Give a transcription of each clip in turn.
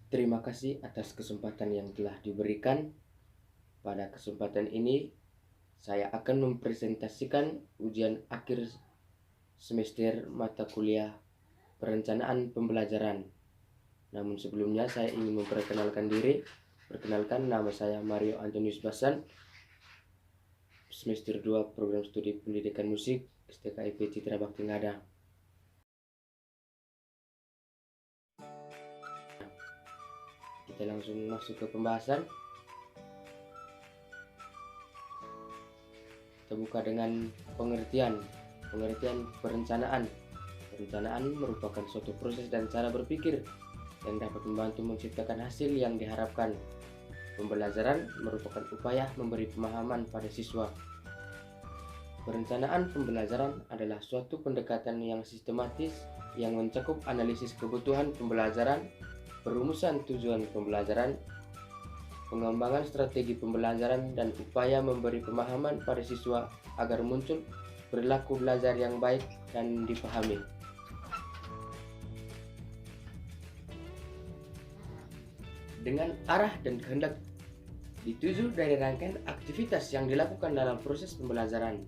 Terima kasih atas kesempatan yang telah diberikan. Pada kesempatan ini, saya akan mempresentasikan ujian akhir semester mata kuliah perencanaan pembelajaran. Namun sebelumnya saya ingin memperkenalkan diri. Perkenalkan, nama saya Mario Antonius Basan, semester 2 program studi pendidikan musik STKIP Citra Bakti Ngada. Kita langsung masuk ke pembahasan. Kita buka dengan pengertian perencanaan. Perencanaan merupakan suatu proses dan cara berpikir yang dapat membantu menciptakan hasil yang diharapkan. Pembelajaran merupakan upaya memberi pemahaman pada siswa. Perencanaan pembelajaran adalah suatu pendekatan yang sistematis yang mencakup analisis kebutuhan pembelajaran, perumusan tujuan pembelajaran, pengembangan strategi pembelajaran, dan upaya memberi pemahaman pada siswa agar muncul perilaku belajar yang baik dan dipahami. Dengan arah dan kehendak dituju dari rangkaian aktivitas yang dilakukan dalam proses pembelajaran.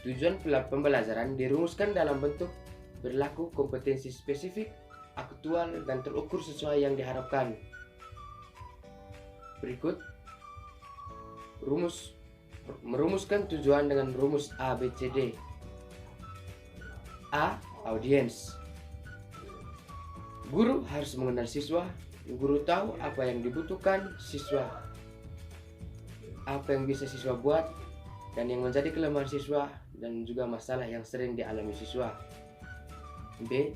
Tujuan pembelajaran dirumuskan dalam bentuk perilaku kompetensi spesifik, aktual, dan terukur sesuai yang diharapkan. Berikut merumuskan tujuan dengan rumus ABCD. A. Audiens. Guru harus mengenal siswa. Guru tahu apa yang dibutuhkan siswa, apa yang bisa siswa buat, dan yang menjadi kelemahan siswa, dan juga masalah yang sering dialami siswa. B.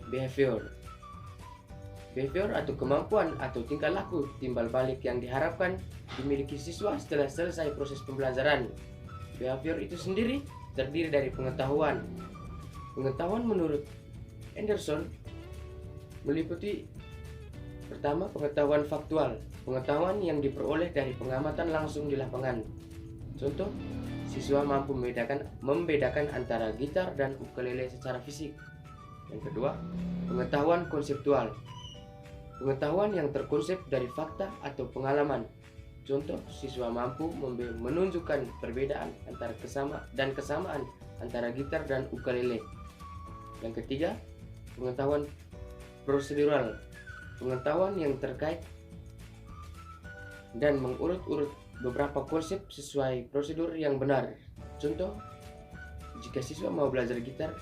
Behavior. Behavior atau kemampuan atau tingkah laku timbal balik yang diharapkan dimiliki siswa setelah selesai proses pembelajaran. Behavior itu sendiri terdiri dari pengetahuan. Pengetahuan menurut Anderson meliputi: pertama, pengetahuan faktual, pengetahuan yang diperoleh dari pengamatan langsung di lapangan. Contoh, siswa mampu membedakan antara gitar dan ukulele secara fisik. Yang kedua, pengetahuan konseptual, pengetahuan yang terkonsep dari fakta atau pengalaman. Contoh, siswa mampu menunjukkan perbedaan antara kesamaan antara gitar dan ukulele. Yang ketiga, pengetahuan prosedural, pengetahuan yang terkait dan mengurut-urut beberapa konsep sesuai prosedur yang benar. Contoh, jika siswa mau belajar gitar,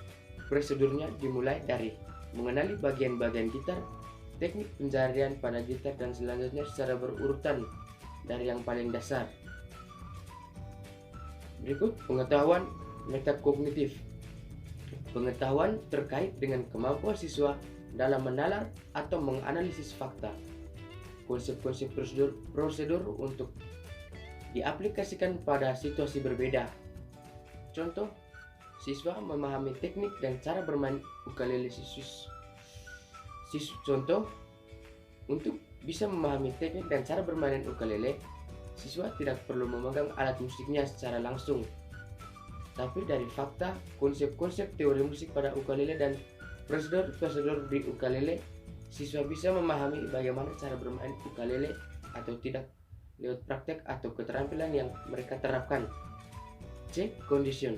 prosedurnya dimulai dari mengenali bagian-bagian gitar, teknik penjarian pada gitar, dan selanjutnya secara berurutan dari yang paling dasar. Berikut pengetahuan metakognitif, pengetahuan terkait dengan kemampuan siswa dalam menalar atau menganalisis fakta, konsep-konsep prosedur untuk diaplikasikan pada situasi berbeda. Contoh, siswa memahami teknik dan cara bermain ukulele Contoh, untuk bisa memahami teknik dan cara bermain ukulele, siswa tidak perlu memegang alat musiknya secara langsung, tapi dari fakta, konsep-konsep teori musik pada ukulele, dan prosedur di ukulele, siswa bisa memahami bagaimana cara bermain ukulele atau tidak lewat praktek atau keterampilan yang mereka terapkan. C. Condition,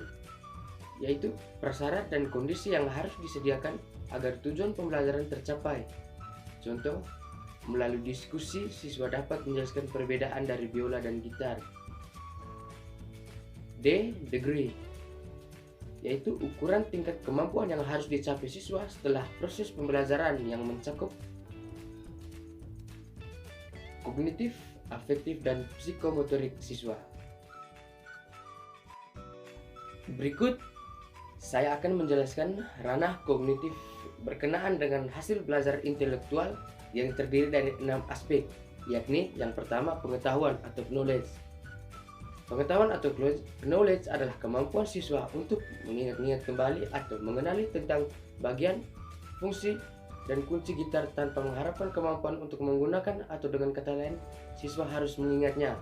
yaitu prasyarat dan kondisi yang harus disediakan agar tujuan pembelajaran tercapai. Contoh, melalui diskusi, siswa dapat menjelaskan perbedaan dari biola dan gitar. D. Degree, yaitu ukuran tingkat kemampuan yang harus dicapai siswa setelah proses pembelajaran yang mencakup kognitif, afektif, dan psikomotorik siswa. Berikut saya akan menjelaskan ranah kognitif berkenaan dengan hasil belajar intelektual yang terdiri dari 6 aspek, yakni yang pertama, pengetahuan atau knowledge. Pengetahuan atau knowledge adalah kemampuan siswa untuk mengingat-ingat kembali atau mengenali tentang bagian, fungsi, dan kunci gitar tanpa mengharapkan kemampuan untuk menggunakan, atau dengan kata lain, siswa harus mengingatnya.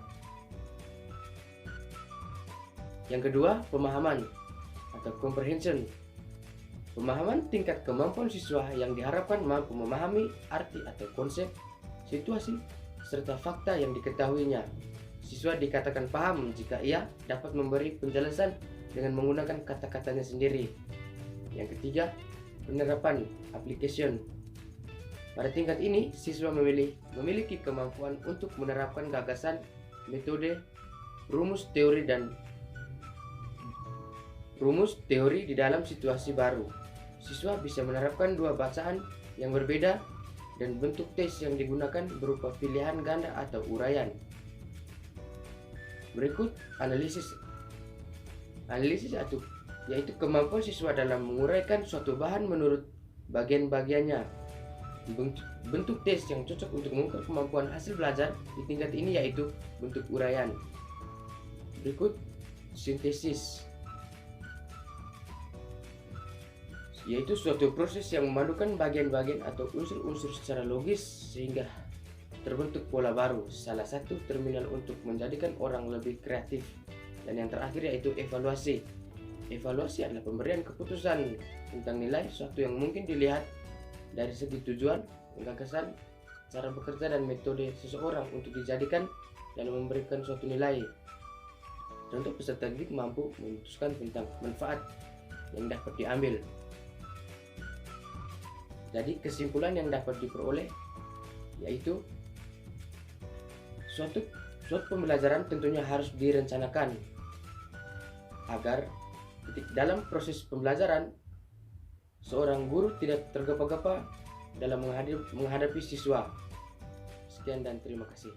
Yang kedua, pemahaman atau comprehension. Pemahaman tingkat kemampuan siswa yang diharapkan mampu memahami arti atau konsep situasi, serta fakta yang diketahuinya. Siswa dikatakan paham jika ia dapat memberi penjelasan dengan menggunakan kata-katanya sendiri. Yang ketiga, penerapan application. Pada tingkat ini, siswa memiliki kemampuan untuk menerapkan gagasan, metode, rumus teori di dalam situasi baru. Siswa bisa menerapkan dua bacaan yang berbeda dan bentuk tes yang digunakan berupa pilihan ganda atau uraian. Berikut analisis yaitu kemampuan siswa dalam menguraikan suatu bahan menurut bagian-bagiannya. Bentuk tes yang cocok untuk mengukur kemampuan hasil belajar di tingkat ini yaitu bentuk uraian. Berikut sintesis, yaitu suatu proses yang memadukan bagian-bagian atau unsur-unsur secara logis sehingga terbentuk pola baru. Salah satu terminal untuk menjadikan orang lebih kreatif. Dan yang terakhir yaitu evaluasi. Evaluasi adalah pemberian keputusan tentang nilai suatu yang mungkin dilihat dari segi tujuan, gagasan, cara bekerja dan metode seseorang untuk dijadikan dalam memberikan suatu nilai. Contoh peserta didik mampu memutuskan tentang manfaat yang dapat diambil. Jadi kesimpulan yang dapat diperoleh yaitu suatu pembelajaran tentunya harus direncanakan agar dalam proses pembelajaran seorang guru tidak tergapa-gapa dalam menghadapi siswa. Sekian dan terima kasih.